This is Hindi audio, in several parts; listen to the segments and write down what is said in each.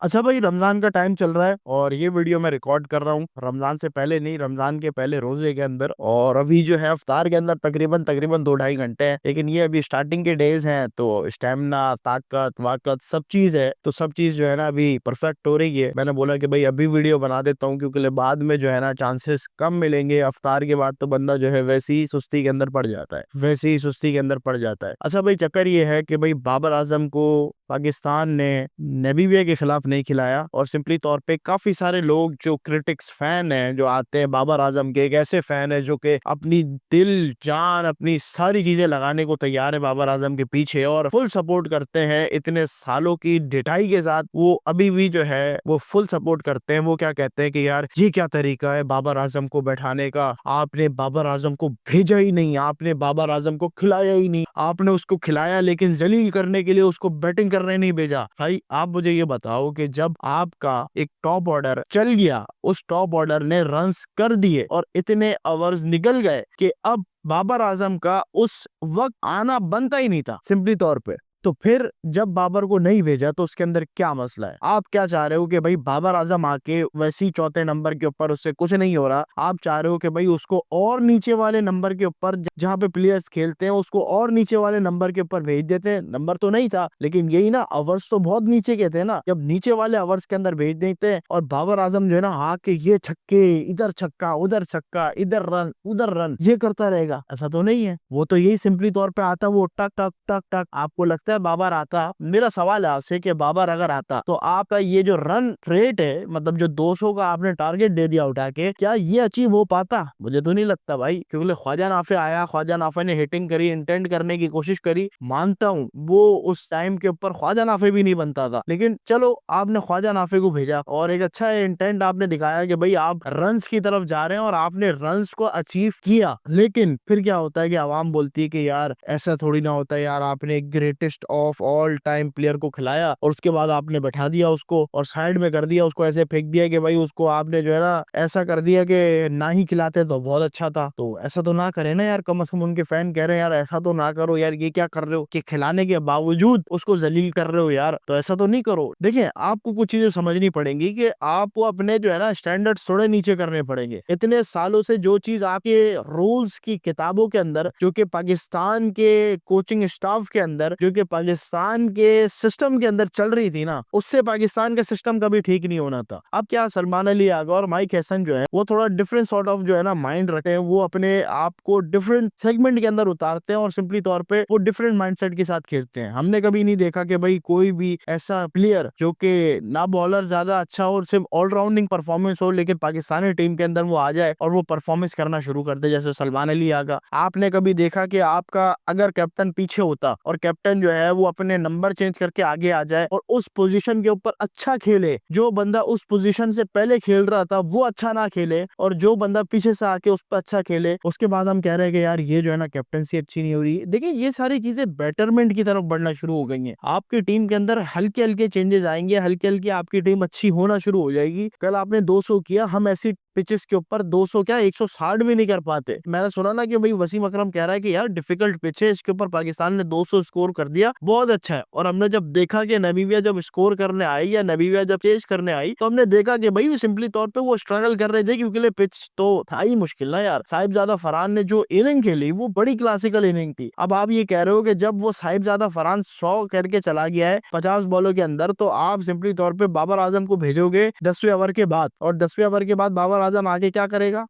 अच्छा भाई, रमजान का टाइम चल रहा है और ये वीडियो मैं रिकॉर्ड कर रहा हूँ रमजान से पहले नहीं, रमजान के पहले रोजे के अंदर। और अभी जो है इफ्तार के अंदर तकरीबन तकरीबन 2-2.5 घंटे हैं, लेकिन ये अभी स्टार्टिंग के डेज हैं तो स्टेमिना, ताकत वाकत सब चीज है, तो सब चीज जो है ना अभी परफेक्ट हो रही है। मैंने बोला कि भाई अभी वीडियो बना देता हूँ, क्योंकि बाद में जो है ना चांसेस कम मिलेंगे। इफ्तार के बाद तो बंदा जो है वैसे ही सुस्ती के अंदर पड़ जाता है, वैसे ही सुस्ती के अंदर पड़ जाता है। अच्छा भाई, चक्कर ये है कि भाई बाबर आजम को पाकिस्तान ने नामीबिया के खिलाफ नहीं खिलाया, और सिंपली तौर पे काफी सारे लोग जो क्रिटिक्स फैन हैं, जो आते हैं बाबर आजम के, एक ऐसे फैन है जो कि अपनी दिल जान अपनी सारी चीजें लगाने को तैयार है बाबर आजम के पीछे और फुल सपोर्ट करते हैं। इतने सालों की डिटाई के साथ वो अभी भी जो है वो फुल सपोर्ट करते हैं। वो क्या कहते हैं कि यार ये क्या तरीका है बाबर आजम को बैठाने का, आपने बाबर आजम को भेजा ही नहीं, आपने बाबर आजम को खिलाया ही नहीं, आपने उसको खिलाया लेकिन जलील करने के लिए उसको बैटिंग करने नहीं भेजा। भाई आप मुझे ये बताओ कि जब आपका एक टॉप ऑर्डर चल गया, उस टॉप ऑर्डर ने रन्स कर दिए और इतने ओवर्स निकल गए कि अब बाबर आजम का उस वक्त आना बनता ही नहीं था सिंपली तौर पे, तो फिर जब बाबर को नहीं भेजा तो उसके अंदर क्या मसला है? आप क्या चाह रहे हो कि भाई बाबर आजम आके वैसे ही चौथे नंबर के ऊपर उससे कुछ नहीं हो रहा, आप चाह रहे हो कि भाई उसको और नीचे वाले नंबर के ऊपर जहां पे प्लेयर्स खेलते हैं उसको और नीचे वाले नंबर के ऊपर भेज देते हैं। नंबर तो नहीं था, लेकिन यही ना, अवर्स तो बहुत नीचे के थे ना, जब नीचे वाले अवर्स के अंदर भेज देते हैं और बाबर आजम जो है ना आके ये छक्के, इधर छक्का, उधर छक्का, इधर रन, उधर रन, ये करता रहेगा। ऐसा तो नहीं है, वो तो यही सिंपली तौर पे आता, वो टक टक टक टक। आपको लगता है बाबर आता? मेरा सवाल है आपसे कि बाबर अगर आता तो आपका ये जो रन रेट है, मतलब जो 200 का आपने टारगेट दे दिया उठा के, क्या ये अचीव हो पाता? मुझे तो नहीं लगता भाई, क्योंकि ख्वाजा नाफे आया, ख्वाजा नाफे ने हिटिंग करी, इंटेंट करने की कोशिश करी, मानता हूँ वो उस टाइम के ऊपर ख्वाजा नाफे भी नहीं बनता था, लेकिन चलो आपने ख्वाजा नाफे को भेजा और एक अच्छा इंटेंट आपने दिखाया कि भाई आप रन्स की तरफ जा रहे हैं और आपने रन्स को अचीव किया। लेकिन फिर क्या होता है कि आवाम बोलती है कि यार ऐसा थोड़ी ना होता है यार, आपने greatest of all time player को खिलाया और उसके बाद आपने बैठा दिया उसको और साइड में कर दिया, उसको ऐसे फेंक दिया कि भाई उसको आपने जो है ना ऐसा कर दिया कि ना ही खिलाते तो बहुत अच्छा था। तो ऐसा तो ना करे ना यार, कम से कम उनके फैन कह रहे हैं यार ऐसा तो ना करो यार, ये क्या कर रहे हो कि खिलाने के बावजूद उसको जलील कर रहे हो यार, तो ऐसा तो नहीं करो। देखिए आपको कुछ चीजें समझनी पड़ेंगी कि आपको अपने जो है ना स्टैंडर्ड थोड़े नीचे करने पड़ेंगे। इतने सालों से जो चीज आपके रूल्स की किताबों के अंदर, जो कि पाकिस्तान के कोचिंग स्टाफ के अंदर, जो कि पाकिस्तान के सिस्टम के अंदर चल रही थी ना, उससे पाकिस्तान का सिस्टम कभी ठीक नहीं होना था। अब क्या सलमान अली आगा और माइक हैसन जो है वो थोड़ा डिफरेंट सॉर्ट ऑफ जो है ना माइंड रखते हैं, वो अपने आप को डिफरेंट सेगमेंट के अंदर उतारते हैं और सिंपली तौर पे वो डिफरेंट माइंडसेट के साथ खेलते हैं। हमने कभी नहीं देखा कि भाई कोई भी ऐसा प्लेयर जो कि ना बॉलर ज्यादा अच्छा हो और सिर्फ ऑलराउंडिंग परफॉर्मेंस हो, लेकिन पाकिस्तानी टीम के अंदर वो आ जाए और वो परफॉर्मेंस करना शुरू कर दे, जैसे सलमान अली आगा। आपने कभी देखा कि आपका अगर कैप्टन पीछे होता और कैप्टन जो है वो अपने नंबर चेंज करके आगे आ जाए और उस पोजीशन के ऊपर अच्छा खेले, जो बंदा उस पोजीशन से पहले खेल रहा था वो अच्छा ना खेले और जो बंदा पीछे से आके उस पर अच्छा खेले, उसके बाद हम कह रहे हैं कि यार ये जो है ना कैप्टनसी अच्छी नहीं हो रही। देखिए ये सारी चीजें बेटरमेंट की तरफ बढ़ना शुरू हो गई हैं। आपकी टीम के अंदर हल्के हल्के चेंजेस आएंगे, हल्के हल्के आपकी टीम अच्छी होना शुरू हो जाएगी। कल आपने 200 किया, हम ऐसी पिचेस के ऊपर 200 क्या 160 भी नहीं कर पाते। मैंने सुना ना कि भाई वसीम अकरम कह रहा है कि यार डिफिकल्ट पिच है, इसके ऊपर पाकिस्तान ने 200 स्कोर कर दिया, बहुत अच्छा है। और हमने जब देखा कि नामीबिया जब स्कोर करने आई या नामीबिया जब चेज करने आई, तो हमने देखा कि भाई सिंपली तौर पे वो स्ट्रगल कर रहे थे, क्योंकि पिच तो था ही मुश्किल ना यार। साहिबजादा फरहान ने जो इनिंग खेली वो बड़ी क्लासिकल इनिंग थी। अब आप ये कह रहे हो कि जब वो साहिबजादा फरहान 100 करके चला गया है 50 बॉलों के अंदर, तो आप सिंपली तौर पे बाबर आजम को भेजोगे 10वें ओवर के बाद, और 10वें ओवर के बाद बाबर आजम आगे क्या करेगा?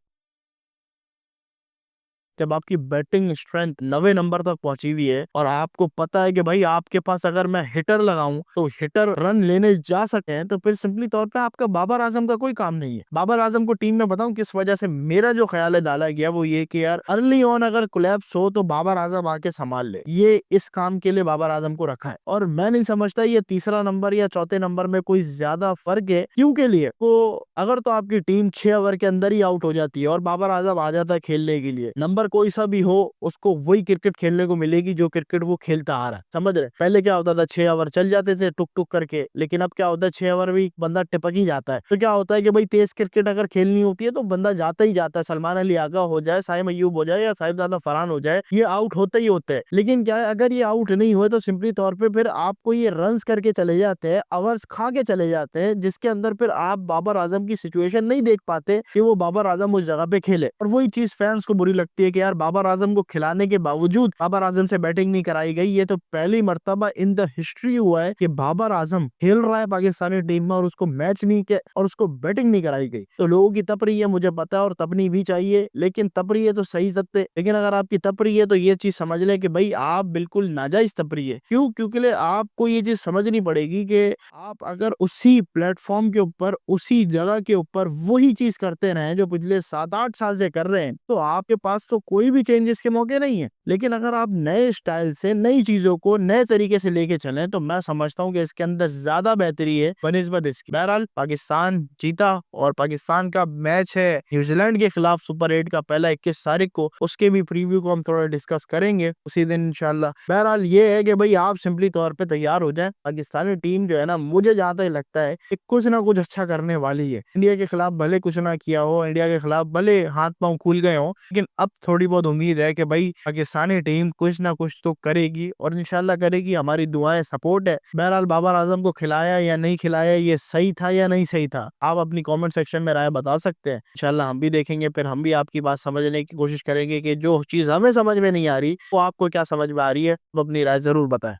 जब आपकी बैटिंग स्ट्रेंथ 90 नंबर तक पहुंची हुई है और आपको पता है कि भाई आपके पास अगर मैं हिटर लगाऊं तो हिटर रन लेने जा सकते हैं, तो फिर सिंपली तौर पे आपका बाबर आजम का कोई काम नहीं है। बाबर आजम को टीम में बताऊं किस वजह से मेरा जो ख्याल है डाला गया, वो ये कि यार अर्ली ऑन अगर कोलैप्स हो तो बाबर आजम आके संभाल ले, ये इस काम के लिए बाबर आजम को रखा है। और मैं नहीं समझता ये तीसरा नंबर या चौथे नंबर में कोई ज्यादा फर्क है। क्यों के लिए? तो अगर तो आपकी टीम 6 ओवर के अंदर ही आउट हो जाती है और बाबर आजम आ जाता है खेलने के लिए, नंबर प्लेयर कोई सा भी हो उसको वही क्रिकेट खेलने को मिलेगी जो क्रिकेट वो खेलता आ रहा है, समझ रहे। पहले क्या होता था 6 ओवर चल जाते थे टुक टुक करके, लेकिन अब क्या होता है 6 ओवर भी बंदा टिपक ही जाता है। तो क्या होता है कि भाई तेज क्रिकेट अगर खेलनी होती है तो बंदा जाता ही जाता है, सलमान अली आगा हो जाए, साइम अयूब हो जाए या साहिबजादा फरहान हो जाए, ये आउट होते ही होते हैं। लेकिन क्या है अगर ये आउट नहीं हुए तो सिंपली तौर पे फिर आपको ये रन्स करके चले जाते हैं, ओवर्स खा के चले जाते हैं, जिसके अंदर फिर आप बाबर आजम की सिचुएशन नहीं देख पाते कि वो बाबर आजम उस जगह पे खेले। और वही चीज फैंस को बुरी लगती है कि यार बाबर आजम को खिलाने के बावजूद बाबर आजम से बैटिंग नहीं कराई गई। ये तो पहली मर्तबा इन द हिस्ट्री हुआ है कि बाबर आजम खेल रहा है पाकिस्तानी टीम में और उसको मैच नहीं किया और उसको बैटिंग नहीं कराई गई। तो लोगों की तपरी है, मुझे पता है, और तपनी भी चाहिए, लेकिन तपरी है तो सही सकते। लेकिन अगर आपकी तपरी है तो ये चीज समझ ले कि भाई आप बिल्कुल नाजायज तपरी है। क्यों? क्योंकि आपको ये चीज समझनी पड़ेगी कि आप अगर उसी प्लेटफॉर्म के ऊपर उसी जगह के ऊपर वही चीज करते रहे जो पिछले 7-8 साल से कर रहे हैं तो आपके पास तो कोई भी चेंजेस के मौके नहीं है। लेकिन अगर आप नए स्टाइल से नई चीजों को नए तरीके से लेके चलें तो मैं समझता हूँ कि इसके अंदर ज्यादा बेहतरी है बनिस्बत इसकी। बहरहाल पाकिस्तान जीता और पाकिस्तान का मैच है न्यूजीलैंड के खिलाफ सुपर 8 का पहला 21 तारीख को, उसके भी प्रीव्यू को हम थोड़ा डिस्कस करेंगे उसी दिन इंशाल्लाह। बहरहाल ये है कि भाई आप सिंपली तौर पे तैयार हो जाए। पाकिस्तानी टीम जो है ना, मुझे जहां तक लगता है कि कुछ ना कुछ अच्छा करने वाली है। इंडिया के खिलाफ भले कुछ ना किया हो, इंडिया के खिलाफ भले हाथ पांव खुल गए हो, लेकिन अब थोड़ी बहुत उम्मीद है कि भाई पाकिस्तानी टीम कुछ ना कुछ तो करेगी और इंशाल्लाह करेगी। हमारी दुआएं सपोर्ट है। बहरहाल बाबर आजम को खिलाया या नहीं खिलाया, ये सही था या नहीं सही था, आप अपनी कमेंट सेक्शन में राय बता सकते हैं। इंशाल्लाह हम भी देखेंगे, फिर हम भी आपकी बात समझने की कोशिश करेंगे कि जो चीज हमें समझ में नहीं आ रही वो आपको क्या समझ में आ रही है। तो अपनी राय जरूर बताएं।